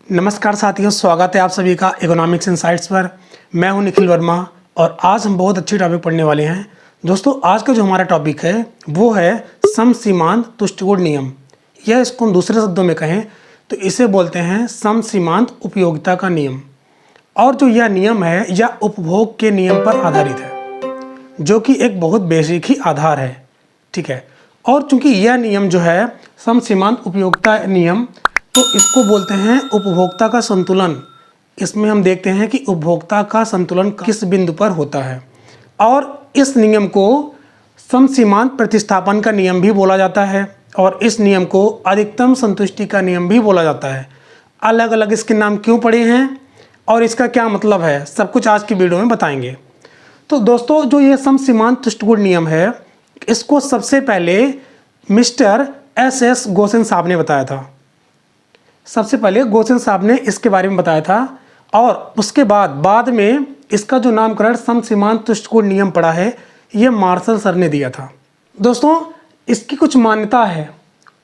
नमस्कार साथियों, स्वागत है आप सभी का इकोनॉमिक्स इनसाइट्स पर। मैं हूं निखिल वर्मा और आज हम बहुत अच्छी टॉपिक पढ़ने वाले हैं। दोस्तों, आज का जो हमारा टॉपिक है वो है समसीमांत तुष्टिगुण नियम, या इसको हम दूसरे शब्दों में कहें तो इसे बोलते हैं समसीमांत उपयोगिता का नियम। और जो यह नियम है यह उपभोग के नियम पर आधारित है, जो कि एक बहुत बेसिक ही आधार है। ठीक है, और चूंकि यह नियम जो है समसीमांत उपयोगिता नियम, तो इसको बोलते हैं उपभोक्ता का संतुलन। इसमें हम देखते हैं कि उपभोक्ता का संतुलन किस बिंदु पर होता है, और इस नियम को समसीमांत प्रतिस्थापन का नियम भी बोला जाता है, और इस नियम को अधिकतम संतुष्टि का नियम भी बोला जाता है। अलग अलग इसके नाम क्यों पड़े हैं और इसका क्या मतलब है, सब कुछ आज की वीडियो में बताएंगे। तो दोस्तों, जो ये समसीमांत तुष्टिगुण नियम है, इसको सबसे पहले मिस्टर एस गोसेन साहब ने बताया था। सबसे पहले गोसेन साहब ने इसके बारे में बताया था, और उसके बाद में इसका जो नामकरण समसीमांत तुष्टिगुण नियम पड़ा है, ये मार्शल सर ने दिया था। दोस्तों, इसकी कुछ मान्यता है,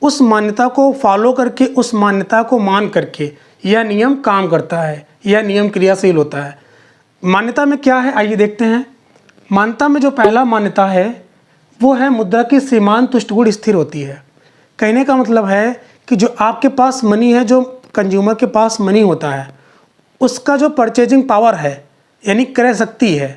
उस मान्यता को फॉलो करके, उस मान्यता को मान करके यह नियम काम करता है, यह नियम क्रियाशील होता है। मान्यता में क्या है, आइए देखते हैं। मान्यता में जो पहला मान्यता है वो है मुद्रा की सीमांत तुष्टिगुण स्थिर होती है। कहने का मतलब है कि जो आपके पास मनी है, जो कंज्यूमर के पास मनी होता है, उसका जो परचेजिंग पावर है यानी क्रय शक्ति है,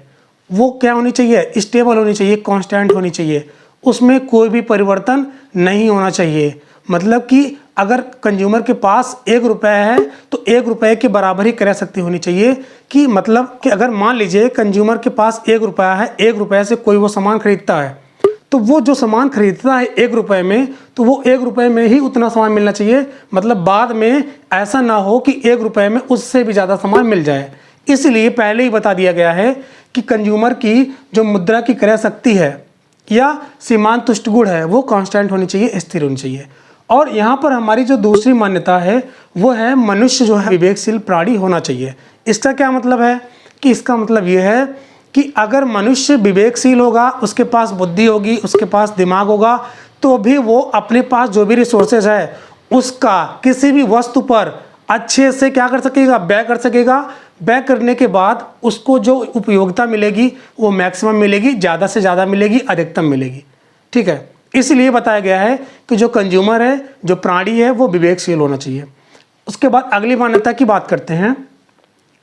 वो क्या होनी चाहिए, स्टेबल होनी चाहिए, कांस्टेंट होनी चाहिए। उसमें कोई भी परिवर्तन नहीं होना चाहिए। मतलब कि अगर कंज्यूमर के पास 1 रुपये है तो 1 रुपये के बराबर ही क्रय शक्ति होनी चाहिए। कि मतलब कि अगर मान लीजिए कंज्यूमर के पास 1 रुपया है, 1 रुपये से कोई वो सामान खरीदता है, तो वो जो सामान खरीदता है 1 रुपये में, तो वो 1 रुपये में ही उतना सामान मिलना चाहिए। मतलब बाद में ऐसा ना हो कि 1 रुपये में उससे भी ज़्यादा सामान मिल जाए। इसलिए पहले ही बता दिया गया है कि कंज्यूमर की जो मुद्रा की क्रय शक्ति है या सीमांत तुष्टिगुण है वो कांस्टेंट होनी चाहिए, स्थिर होनी चाहिए। और यहाँ पर हमारी जो दूसरी मान्यता है वो है मनुष्य जो है विवेकशील प्राणी होना चाहिए। इसका क्या मतलब है कि इसका मतलब ये है कि अगर मनुष्य विवेकशील होगा, उसके पास बुद्धि होगी, उसके पास दिमाग होगा, तो भी वो अपने पास जो भी रिसोर्सेज है उसका किसी भी वस्तु पर अच्छे से क्या कर सकेगा, व्यय कर सकेगा। व्यय करने के बाद उसको जो उपयोगिता मिलेगी वो मैक्सिमम मिलेगी, ज़्यादा से ज़्यादा मिलेगी, अधिकतम मिलेगी। ठीक है, इसलिए बताया गया है कि जो कंज्यूमर है, जो प्राणी है, वो विवेकशील होना चाहिए। उसके बाद अगली मान्यता की बात करते हैं,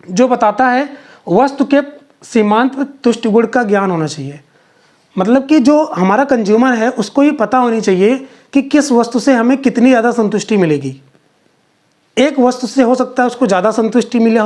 जो बताता है वस्तु के सीमांत तुष्टिगुण का ज्ञान होना चाहिए। मतलब कि जो हमारा कंज्यूमर है उसको ये पता होनी चाहिए कि किस वस्तु से हमें कितनी ज़्यादा संतुष्टि मिलेगी। एक वस्तु से हो सकता है उसको ज़्यादा संतुष्टि मिला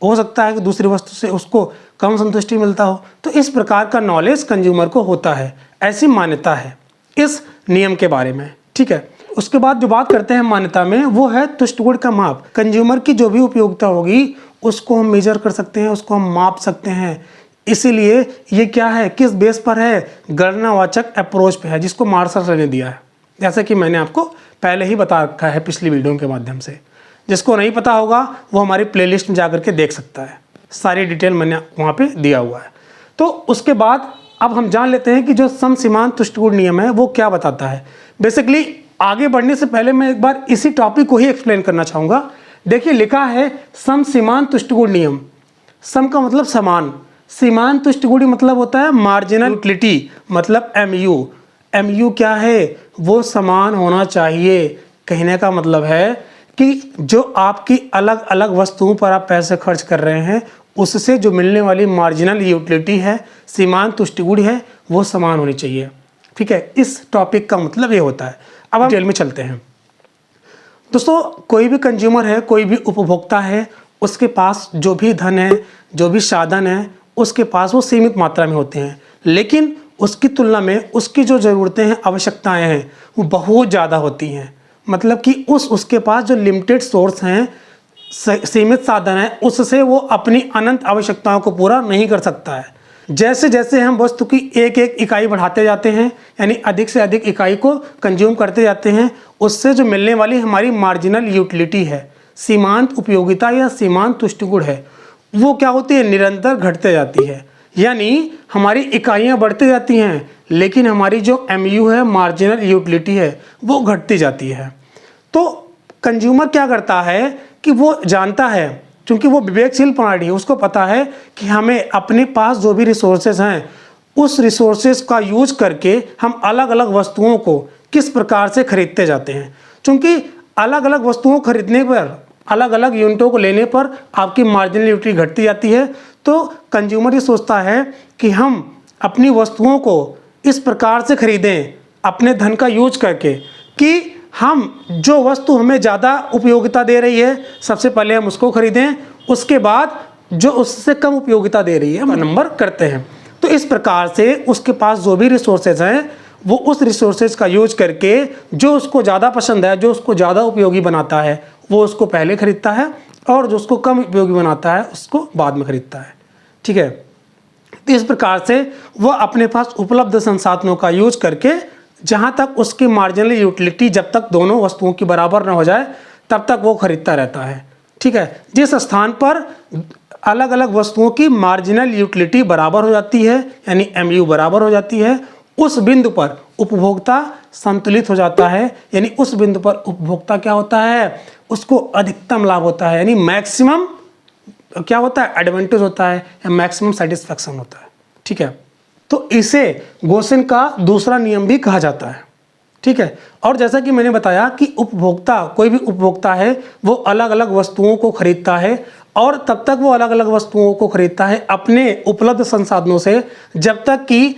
हो सकता है कि दूसरी वस्तु से उसको कम संतुष्टि मिलता हो। तो इस प्रकार का नॉलेज कंज्यूमर को होता है, ऐसी मान्यता है इस नियम के बारे में। ठीक है, उसके बाद जो बात करते हैं मान्यता में, वो है तुष्टिगुण का माप। कंज्यूमर की जो भी उपयोगिता होगी उसको हम मेजर कर सकते हैं, उसको हम माप सकते हैं। इसीलिए ये क्या है, किस बेस पर है, गणनावाचक अप्रोच पे है, जिसको मार्शल सर ने दिया है। जैसे कि मैंने आपको पहले ही बता रखा है पिछली वीडियो के माध्यम से। जिसको नहीं पता होगा वो हमारी प्लेलिस्ट में जाकर के देख सकता है, सारी डिटेल मैंने वहाँ पे दिया हुआ है। तो उसके बाद अब हम जान लेते हैं कि जो समसीमांत तुष्टिगुण नियम है वो क्या बताता है। बेसिकली आगे बढ़ने से पहले मैं एक बार इसी टॉपिक को ही एक्सप्लेन करना चाहूँगा। देखिए, लिखा है समसीमांत तुष्टिगुण नियम। सम का मतलब समान, सीमांत तुष्टिगुण मतलब होता है मार्जिनल यूटिलिटी, मतलब MU। MU क्या है, वो समान होना चाहिए। कहने का मतलब है कि जो आपकी अलग अलग वस्तुओं पर आप पैसे खर्च कर रहे हैं उससे जो मिलने वाली मार्जिनल यूटिलिटी है, सीमांत तुष्टिगुण है, वो समान होनी चाहिए। ठीक है, इस टॉपिक का मतलब ये होता है। अब हम डिटेल में चलते हैं। दोस्तों, कोई भी कंज्यूमर है, कोई भी उपभोक्ता है, उसके पास जो भी धन है, जो भी साधन है, उसके पास वो सीमित मात्रा में होते हैं। लेकिन उसकी तुलना में उसकी जो ज़रूरतें हैं, आवश्यकताएं हैं, वो बहुत ज़्यादा होती हैं। मतलब कि उसके पास जो लिमिटेड सोर्स हैं, सीमित साधन है, उससे वो अपनी अनंत आवश्यकताओं को पूरा नहीं कर सकता है। जैसे जैसे हम वस्तु की एक एक इकाई बढ़ाते जाते हैं, यानी अधिक से अधिक इकाई को कंज्यूम करते जाते हैं, उससे जो मिलने वाली हमारी मार्जिनल यूटिलिटी है, सीमांत उपयोगिता या सीमांत तुष्टिगुण है, वो क्या होती है, निरंतर घटते जाती है। यानी हमारी इकाइयाँ बढ़ती जाती हैं, लेकिन हमारी जो MU है, मार्जिनल यूटिलिटी है, वो घटती जाती है। तो कंज्यूमर क्या करता है कि वो जानता है, क्योंकि वो विवेकशील प्राणी है, उसको पता है कि हमें अपने पास जो भी रिसोर्सेज हैं उस रिसोर्सेज का यूज करके हम अलग अलग वस्तुओं को किस प्रकार से खरीदते जाते हैं। क्योंकि अलग अलग वस्तुओं को खरीदने पर, अलग अलग यूनिटों को लेने पर आपकी मार्जिनल यूटिलिटी घटती जाती है। तो कंज्यूमर ये सोचता है कि हम अपनी वस्तुओं को इस प्रकार से खरीदें अपने धन का यूज करके कि हम जो वस्तु हमें ज़्यादा उपयोगिता दे रही है सबसे पहले हम उसको खरीदें, उसके बाद जो उससे कम उपयोगिता दे रही है हम नंबर करते हैं। तो इस प्रकार से उसके पास जो भी रिसोर्सेज हैं वो उस रिसोर्सेज का यूज करके जो उसको ज़्यादा पसंद है, जो उसको ज़्यादा उपयोगी बनाता है वो उसको पहले खरीदता है, और जो उसको कम उपयोगी बनाता है उसको बाद में खरीदता है। ठीक है, तो इस प्रकार से वह अपने पास उपलब्ध संसाधनों का यूज करके जहाँ तक उसकी मार्जिनल यूटिलिटी, जब तक दोनों वस्तुओं की बराबर न हो जाए तब तक वो खरीदता रहता है। ठीक है, जिस स्थान पर अलग अलग वस्तुओं की मार्जिनल यूटिलिटी बराबर हो जाती है यानी MU बराबर हो जाती है, उस बिंदु पर उपभोक्ता संतुलित हो जाता है। यानी उस बिंदु पर उपभोक्ता क्या होता है, उसको अधिकतम लाभ होता है, यानी मैक्सिमम क्या होता है, एडवांटेज होता है या मैक्सिमम सेटिस्फैक्शन होता है। ठीक है, तो इसे गोसेन का दूसरा नियम भी कहा जाता है। ठीक है, और जैसा कि मैंने बताया कि उपभोक्ता, कोई भी उपभोक्ता है वो अलग अलग वस्तुओं को खरीदता है, और तब तक वो अलग अलग वस्तुओं को खरीदता है अपने उपलब्ध संसाधनों से जब तक कि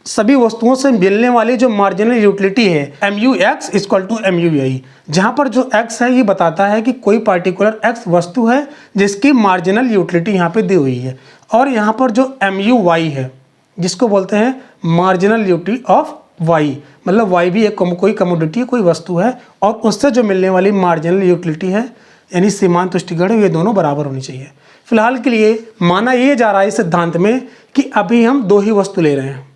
सभी वस्तुओं से मिलने वाली जो मार्जिनल यूटिलिटी है MUX = MUI, जहाँ पर जो X है ये बताता है कि कोई पार्टिकुलर X वस्तु है जिसकी मार्जिनल यूटिलिटी यहाँ पे दी हुई है, और यहाँ पर जो MUY है जिसको बोलते हैं मार्जिनल यूटिलिटी ऑफ Y, मतलब Y भी एक कोई कमोडिटी है, कोई वस्तु है, और उससे जो मिलने वाली मार्जिनल यूटिलिटी है यानी सीमांत तुष्टिगण, ये दोनों बराबर होनी चाहिए। फिलहाल के लिए माना ये जा रहा है इस सिद्धांत में कि अभी हम दो ही वस्तु ले रहे हैं।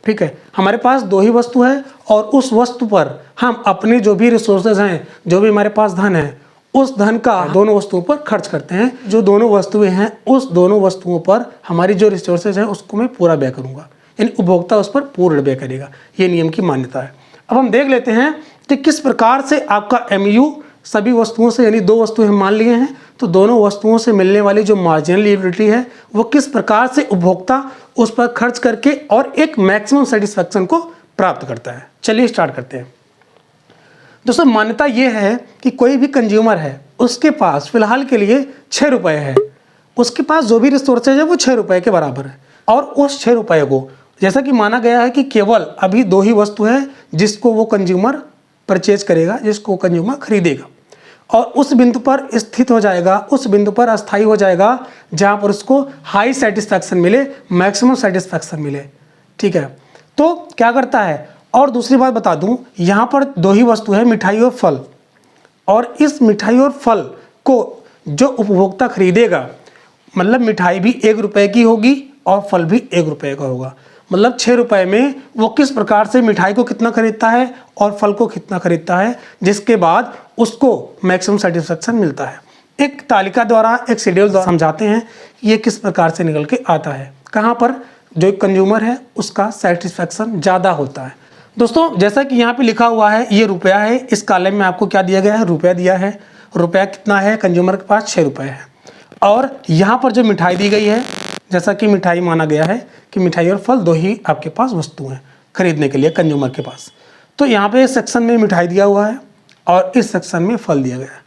ठीक है, हमारे पास दो ही वस्तु है और उस वस्तु पर हम अपने जो भी रिसोर्सेज हैं, जो भी हमारे पास धन है, उस धन का दोनों वस्तुओं पर खर्च करते हैं। जो दोनों वस्तुएं हैं उस दोनों वस्तुओं पर हमारी जो रिसोर्सेज हैं उसको मैं पूरा व्यय करूंगा, यानी उपभोक्ता उस पर पूर्ण व्यय करेगा। ये नियम की मान्यता है। अब हम देख लेते हैं कि किस प्रकार से आपका MU सभी वस्तुओं से, यानी दो वस्तुएं हम मान लिए हैं, तो दोनों वस्तुओं से मिलने वाली जो मार्जिनल यूटिलिटी है वो किस प्रकार से उपभोक्ता उस पर खर्च करके और एक मैक्सिमम सेटिस्फैक्शन को प्राप्त करता है। चलिए स्टार्ट करते हैं। दोस्तों, मान्यता ये है कि कोई भी कंज्यूमर है उसके पास फिलहाल के लिए 6 रुपये है, उसके पास जो भी रिसोर्सेज है वो 6 रुपये के बराबर है, और उस 6 रुपये को जैसा कि माना गया है कि केवल अभी दो ही वस्तु है जिसको वो कंज्यूमर परचेज करेगा, जिसको कंज्यूमर खरीदेगा, और उस बिंदु पर स्थित हो जाएगा, उस बिंदु पर अस्थायी हो जाएगा जहाँ पर उसको हाई सेटिस्फैक्शन मिले, मैक्सिमम सेटिस्फैक्शन मिले। ठीक है, तो क्या करता है, और दूसरी बात बता दूं, यहाँ पर दो ही वस्तु है, मिठाई और फल, और इस मिठाई और फल को जो उपभोक्ता खरीदेगा, मतलब मिठाई भी 1 रुपये की होगी और फल भी 1 रुपये का होगा, मतलब 6 रुपये में वो किस प्रकार से मिठाई को कितना खरीदता है और फल को कितना खरीदता है, जिसके बाद उसको मैक्सिमम सेटिस्फैक्शन मिलता है। एक तालिका द्वारा, एक शेड्यूल द्वारा समझाते हैं ये किस प्रकार से निकल के आता है, कहाँ पर जो कंज्यूमर है उसका सेटिस्फैक्शन ज़्यादा होता है। दोस्तों, जैसा कि यहाँ पे लिखा हुआ है ये रुपया है, इस कॉलम में आपको क्या दिया गया है, रुपया दिया है। रुपया कितना है, कंज्यूमर के पास 6 रुपये है, और यहाँ पर जो मिठाई दी गई है, जैसा कि मिठाई माना गया है कि मिठाई और फल दो ही आपके पास वस्तु हैं खरीदने के लिए कंज्यूमर के पास, तो यहाँ पे इस सेक्शन में मिठाई दिया हुआ है और इस सेक्शन में फल दिया गया है।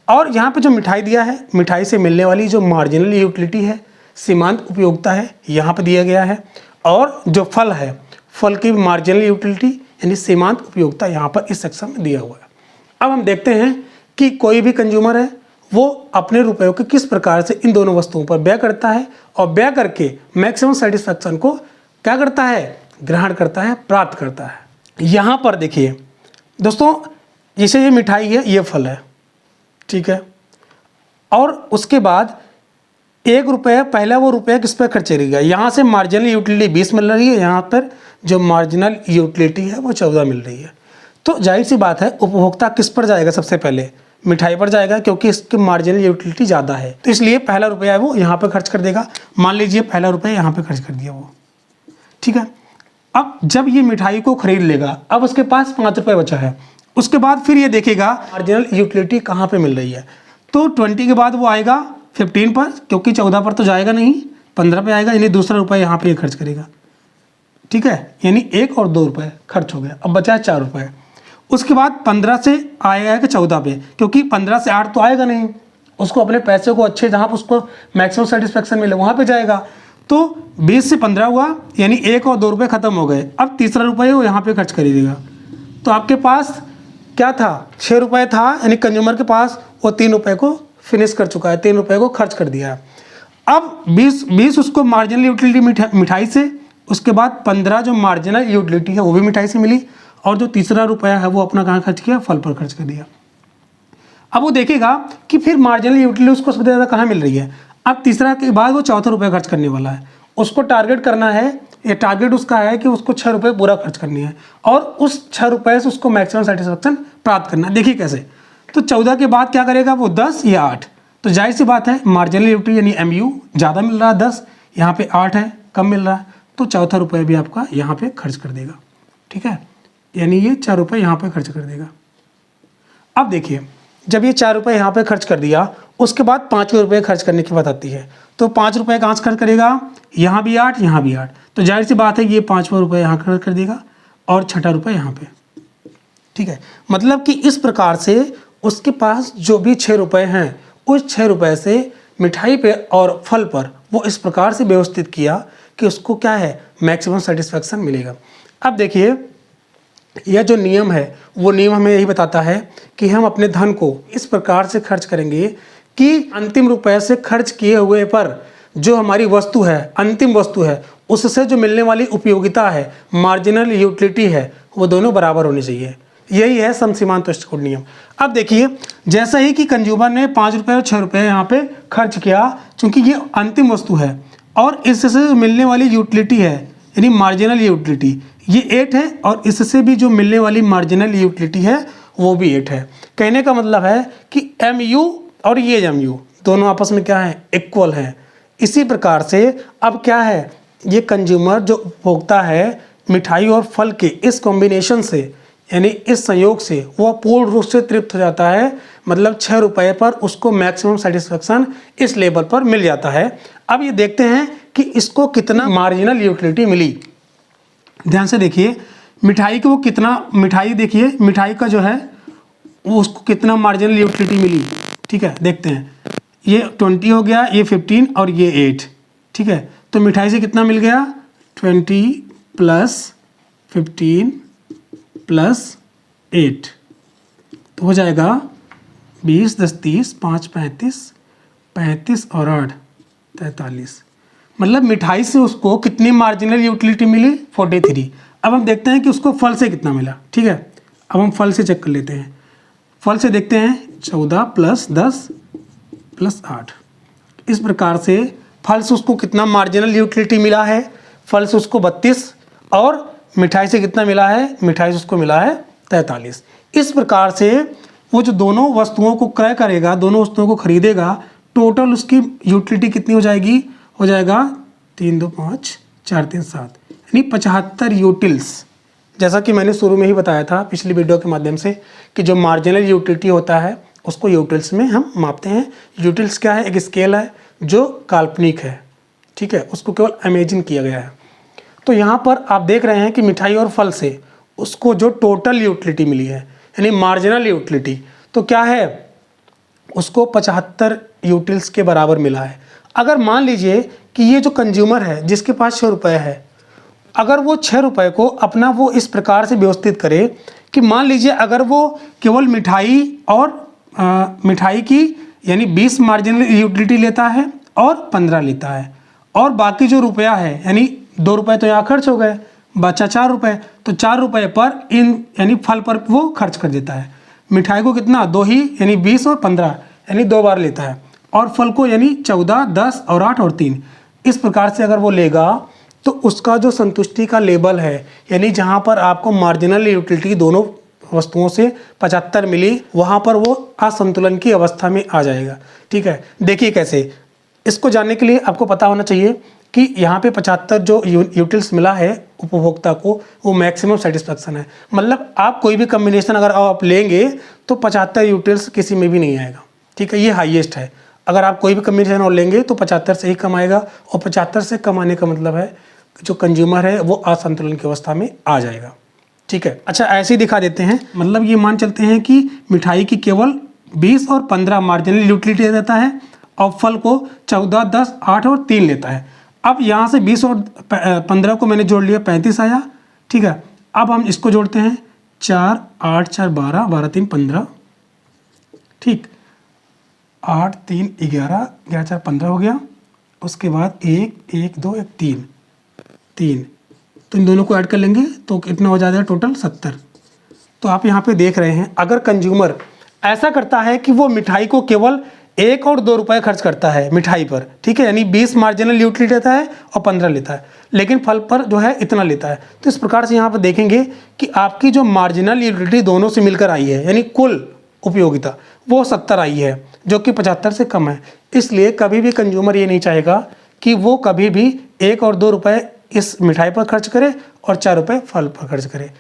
और यहाँ पे जो मिठाई दिया है, मिठाई से मिलने वाली जो मार्जिनल यूटिलिटी है, सीमांत उपयोगिता है, यहाँ पे दिया गया है, और जो फल है, फल की मार्जिनल यूटिलिटी यानी सीमांत उपयोगिता यहाँ पर इस सेक्शन में दिया हुआ है। अब हम देखते हैं कि कोई भी कंज्यूमर है वो अपने रुपयों के किस प्रकार से इन दोनों वस्तुओं पर व्यय करता है, और व्यय करके मैक्सिमम सेटिस्फैक्शन को क्या करता है, ग्रहण करता है, प्राप्त करता है। यहाँ पर देखिए दोस्तों, जैसे ये मिठाई है, ये फल है, ठीक है, और उसके बाद 1 रुपये, पहला वो रुपया किस पर खर्च करेगा, यहाँ से मार्जिनल यूटिलिटी 20 मिल रही है, यहाँ पर जो मार्जिनल यूटिलिटी है वो 14 मिल रही है। तो जाहिर सी बात है उपभोक्ता किस पर जाएगा, सबसे पहले मिठाई पर जाएगा, क्योंकि इसकी मार्जिनल यूटिलिटी ज़्यादा है, तो इसलिए पहला रुपया है वो यहाँ पर खर्च कर देगा। मान लीजिए पहला रुपया यहाँ पे खर्च कर दिया वो, ठीक है। अब जब ये मिठाई को खरीद लेगा, अब उसके पास 5 रुपये बचा है, उसके बाद फिर ये देखेगा मार्जिनल यूटिलिटी कहाँ पे मिल रही है, तो 20 के बाद वो आएगा 15 पर, क्योंकि 14 पर तो जाएगा नहीं, 15 पे आएगा, यानी दूसरा रुपये यहाँ पे खर्च करेगा। ठीक है, यानी 1 और 2 रुपये खर्च हो गया, अब बचा है 4 रुपये। उसके बाद 15 से आएगा कि 14 पे, क्योंकि 15 से 8 तो आएगा नहीं, उसको अपने पैसे को अच्छे जहाँ पर उसको मैक्सिमम सेटिस्फेक्शन मिले वहाँ पे जाएगा। तो 20 से 15 हुआ, यानी 1 और 2 रुपये खत्म हो गए। अब तीसरा रुपये वो यहाँ पे खर्च कर देगा। तो आपके पास क्या था, 6 रुपये था, यानी कंज्यूमर के पास वो 3 रुपये को फिनिश कर चुका है, 3 रुपये को खर्च कर दिया है। अब 20 उसको मार्जिनल यूटिलिटी मिठाई से, उसके बाद 15 जो मार्जिनल यूटिलिटी है वो भी मिठाई से मिली, और जो तीसरा रुपया है वो अपना कहाँ खर्च किया, फल पर खर्च कर दिया। अब वो देखेगा कि फिर मार्जिनल यूटिलिटी उसको सबसे ज़्यादा कहाँ मिल रही है। अब तीसरा के बाद वो चौथा रुपया खर्च करने वाला है, उसको टारगेट करना है, ये टारगेट उसका है कि उसको 6 रुपये पूरा खर्च करनी है, और उस 6 रुपये से उसको मैक्सिमम सेटिस्फेक्शन प्राप्त करना है। देखिए कैसे, तो 14 के बाद क्या करेगा वो, 10 या 8। तो जाहिर सी बात है मार्जिनल यूटिलिटी यानी MU ज़्यादा मिल रहा है 10, यहाँ पे 8 है, कम मिल रहा है, तो चौथा रुपये भी आपका यहाँ पे खर्च कर देगा। ठीक है, यानी ये 4 रुपये यहाँ पे खर्च कर देगा। अब देखिए, जब ये 4 रुपये यहाँ पे खर्च कर दिया, उसके बाद 5 रुपये खर्च करने की बात आती है। तो 5 रुपये कहाँ से खर्च करेगा, यहाँ भी 8, यहाँ भी 8, तो जाहिर सी बात है ये 5वां रुपये यहाँ खर्च कर देगा, और 6ठा रुपये यहाँ पे। ठीक है, मतलब कि इस प्रकार से उसके पास जो भी 6 रुपये हैं, उस 6 रुपये से मिठाई पे और फल पर वो इस प्रकार से व्यवस्थित किया कि उसको क्या है, मैक्सिमम सेटिस्फेक्शन मिलेगा। अब देखिए, यह जो नियम है वो नियम हमें यही बताता है कि हम अपने धन को इस प्रकार से खर्च करेंगे कि अंतिम रुपये से खर्च किए हुए पर जो हमारी वस्तु है, अंतिम वस्तु है, उससे जो मिलने वाली उपयोगिता है, मार्जिनल यूटिलिटी है, वो दोनों बराबर होनी चाहिए। यही है समसीमांत तुष्टिकोण नियम। अब देखिए, जैसा ही कि कंज्यूमर ने 5 रुपये और 6 रुपये यहाँ पे खर्च किया, चूँकि ये अंतिम वस्तु है और इससे मिलने वाली यूटिलिटी है यानी मार्जिनल यूटिलिटी ये 8 है, और इससे भी जो मिलने वाली मार्जिनल यूटिलिटी है वो भी 8 है। कहने का मतलब है कि MU और ये MU दोनों आपस में क्या है, इक्वल है। इसी प्रकार से अब क्या है, ये कंज्यूमर जो उपभोक्ता है मिठाई और फल के इस कॉम्बिनेशन से यानी इस संयोग से वो पूर्ण रूप से तृप्त हो जाता है, मतलब 6 रुपये पर उसको मैक्सिमम सेटिस्फेक्शन इस लेवल पर मिल जाता है। अब ये देखते हैं कि इसको कितना मार्जिनल यूटिलिटी मिली। ध्यान से देखिए, मिठाई को वो कितना, मिठाई देखिए, मिठाई का जो है वो उसको कितना मार्जिनल यूटिलिटी मिली। ठीक है, देखते हैं, ये 20 हो गया, ये 15 और ये 8। ठीक है, तो मिठाई से कितना मिल गया, 20 + 15 + 8, तो हो जाएगा 20, 10, 30, 5, 35, 35 और 8, 43। मतलब मिठाई से उसको कितनी मार्जिनल यूटिलिटी मिली, 43। अब हम देखते हैं कि उसको फल से कितना मिला। ठीक है, अब हम फल से चेक कर लेते हैं। फल से देखते हैं, 14 + 10 + 8। इस प्रकार से फल से उसको कितना मार्जिनल यूटिलिटी मिला है, फल से उसको 32, और मिठाई से कितना मिला है, मिठाई से उसको मिला है 43। इस प्रकार से वो जो दोनों वस्तुओं को क्रय करेगा, दोनों वस्तुओं को खरीदेगा, टोटल उसकी यूटिलिटी कितनी हो जाएगी, हो जाएगा 3, 2, 5, 4, 3, 7 यानी 75 यूटिल्स। जैसा कि मैंने शुरू में ही बताया था पिछली वीडियो के माध्यम से कि जो मार्जिनल यूटिलिटी होता है उसको यूटिल्स में हम मापते हैं। यूटिल्स क्या है, एक स्केल है जो काल्पनिक है। ठीक है, उसको केवल इमेजिन किया गया है। तो यहाँ पर आप देख रहे हैं कि मिठाई और फल से उसको जो टोटल यूटिलिटी मिली है यानी मार्जिनल यूटिलिटी, तो क्या है, उसको 75 यूटिल्स के बराबर मिला है। अगर मान लीजिए कि ये जो कंज्यूमर है जिसके पास 6 रुपये है, अगर वो 6 रुपये को अपना वो इस प्रकार से व्यवस्थित करे कि मान लीजिए अगर वो केवल मिठाई और मिठाई की यानी 20 मार्जिनल यूटिलिटी लेता है और 15 लेता है, और बाकी जो रुपया है यानी 2 रुपये तो यहाँ खर्च हो गए, बचा 4 रुपये, तो 4 रुपये पर इन यानी फल पर वो खर्च कर देता है। मिठाई को कितना, 2 ही यानी 20 और 15 यानी 2 बार लेता है, और फल को यानी 14, 10 और 8 और 3। इस प्रकार से अगर वो लेगा तो उसका जो संतुष्टि का लेवल है यानी जहाँ पर आपको मार्जिनल यूटिलिटी दोनों वस्तुओं से 75 मिली, वहाँ पर वो असंतुलन की अवस्था में आ जाएगा। ठीक है, देखिए कैसे, इसको जानने के लिए आपको पता होना चाहिए कि यहाँ पे 75 जो यूटिल्स मिला है उपभोक्ता को वो मैक्सिमम सेटिस्फेक्शन है। मतलब आप कोई भी कम्बिनेशन अगर आप लेंगे तो 75 यूटिल्स किसी में भी नहीं आएगा। ठीक है, ये हाईएस्ट है। अगर आप कोई भी कम्बिनेशन और लेंगे तो 75 से ही कम आएगा, और 75 से कम आने का मतलब है जो कंज्यूमर है वो असंतुलन की अवस्था में आ जाएगा। ठीक है, अच्छा ऐसे ही दिखा देते हैं, मतलब ये मान चलते हैं कि मिठाई की केवल 20 और 15 मार्जिनल यूटिलिटी देता है और फल को 14, 10, 8 और 3 लेता है। अब यहाँ से 20 और 15 को मैंने जोड़ लिया, 35 आया। ठीक है, अब हम इसको जोड़ते हैं, 4, 8, 4, 12, 12, 3, 15। ठीक, 8, 3, 11, 11, 4, 15 हो गया। उसके बाद 1, 1, 2, 1, 3, 3, तो इन दोनों को ऐड कर लेंगे तो कितना हो जाएगा टोटल 70। तो आप यहाँ पे देख रहे हैं, अगर कंज्यूमर ऐसा करता है कि वो मिठाई को केवल 1 और 2 रुपए खर्च करता है मिठाई पर, ठीक है, यानी 20 मार्जिनल यूटिलिटी लेता है और 15 लेता है, लेकिन फल पर जो है इतना लेता है, तो इस प्रकार से यहाँ पर देखेंगे कि आपकी जो मार्जिनल यूटिलिटी दोनों से मिलकर आई है, यानी कुल उपयोगिता वो 70 आई है, जो कि 75 से कम है। इसलिए कभी भी कंज्यूमर ये नहीं चाहेगा कि वो कभी भी 1 और 2 रुपए इस मिठाई पर खर्च करे और 4 रुपए फल पर खर्च करे।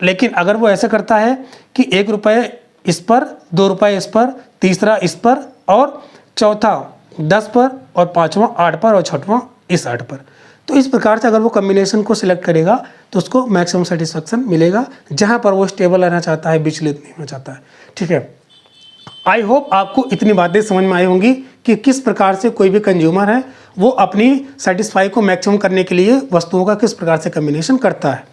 लेकिन अगर वो ऐसा करता है कि 1 रुपये इस पर, 2 रुपये इस पर, तीसरा इस पर और चौथा 10 पर और पाँचवां 8 पर और छठवां इस 8 पर, तो इस प्रकार से अगर वो कम्बिनेशन को सिलेक्ट करेगा तो उसको मैक्सिमम सेटिस्फेक्शन मिलेगा, जहाँ पर वो स्टेबल रहना चाहता है, विचलित नहीं होना चाहता है। ठीक है, आई होप आपको इतनी बातें समझ में आई होंगी कि किस प्रकार से कोई भी कंज्यूमर है वो अपनी सेटिस्फाई को मैक्सिमम करने के लिए वस्तुओं का किस प्रकार से कम्बिनेशन करता है।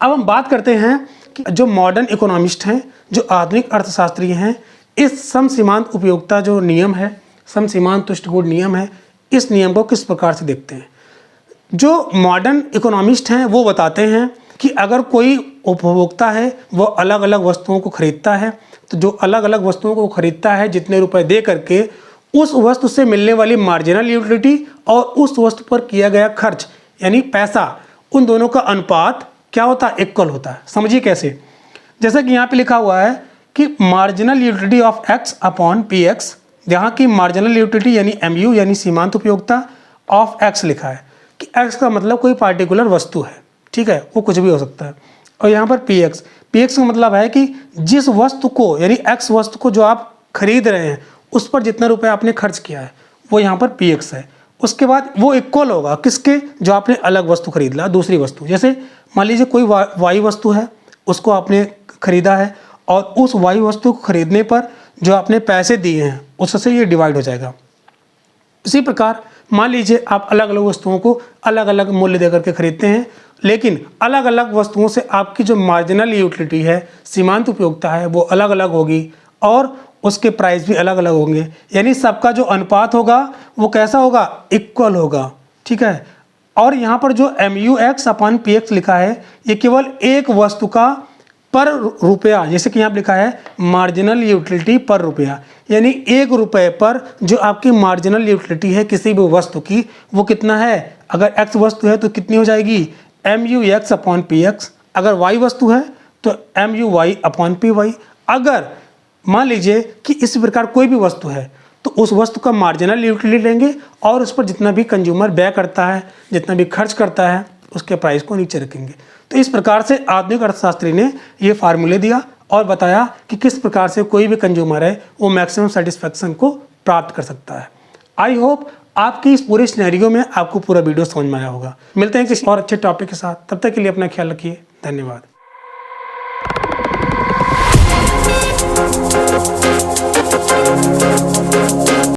अब हम बात करते हैं कि जो मॉडर्न इकोनॉमिस्ट हैं, जो आधुनिक अर्थशास्त्री हैं, इस सम सीमांत उपयोगिता जो नियम है, सम सीमांत तुष्टिगुण नियम है, इस नियम को किस प्रकार से देखते हैं। जो मॉडर्न इकोनॉमिस्ट हैं वो बताते हैं कि अगर कोई उपभोक्ता है वो अलग अलग वस्तुओं को खरीदता है, तो जो अलग अलग वस्तुओं को खरीदता है जितने रुपए दे करके, उस वस्तु से मिलने वाली मार्जिनल यूटिलिटी और उस वस्तु पर किया गया खर्च यानी पैसा, उन दोनों का अनुपात क्या होता है, इक्वल होता है। समझिए कैसे, जैसा कि यहाँ पे लिखा हुआ है कि marginal utility of x upon P x, यहाँ की मार्जिनल यूटिलिटी यानी MU यानी सीमांत उपयोगिता ऑफ एक्स लिखा है कि एक्स का मतलब कोई पार्टिकुलर वस्तु है, ठीक है, वो कुछ भी हो सकता है। और यहाँ पर पी एक्स का मतलब है कि जिस वस्तु को यानी एक्स वस्तु को जो आप खरीद रहे हैं उस पर जितना रुपये आपने खर्च किया है वो यहाँ पर पी एक्स है। उसके बाद वो इक्वल होगा किसके, जो आपने अलग वस्तु खरीद ला, दूसरी वस्तु। जैसे मान लीजिए कोई वाई वस्तु है, उसको आपने खरीदा है और उस वाई वस्तु को खरीदने पर जो आपने पैसे दिए हैं उससे ये डिवाइड हो जाएगा। इसी प्रकार मान लीजिए आप अलग अलग वस्तुओं को अलग अलग मूल्य देकर के खरीदते हैं, लेकिन अलग अलग वस्तुओं से आपकी जो मार्जिनल यूटिलिटी है, सीमांत उपयोगिता है, वो अलग अलग होगी और उसके प्राइस भी अलग अलग होंगे, यानी सबका जो अनुपात होगा वो कैसा होगा, इक्वल होगा। ठीक है, और यहाँ पर जो MUX अपॉन PX लिखा है ये केवल एक वस्तु का पर रुपया, जैसे कि यहाँ पर लिखा है मार्जिनल यूटिलिटी पर रुपया, यानी 1 रुपये पर जो आपकी मार्जिनल यूटिलिटी है किसी भी वस्तु की वो कितना है। अगर X वस्तु है तो कितनी हो जाएगी, MUX अपॉन PX। अगर Y वस्तु है तो MUY अपॉन PY। अगर मान लीजिए कि इस प्रकार कोई भी वस्तु है तो उस वस्तु का मार्जिनल यूटिलिटी लेंगे और उस पर जितना भी कंज्यूमर व्यय करता है, जितना भी खर्च करता है, उसके प्राइस को नीचे रखेंगे। तो इस प्रकार से आधुनिक अर्थशास्त्री ने ये फार्मूले दिया और बताया कि किस प्रकार से कोई भी कंज्यूमर है वो मैक्सिमम सेटिस्फैक्शन को प्राप्त कर सकता है। आई होप आपकी इस पूरे सिनेरियो में आपको पूरा वीडियो समझ में आया होगा। मिलते हैं किसी और अच्छे टॉपिक के साथ, तब तक के लिए अपना ख्याल रखिए। धन्यवाद।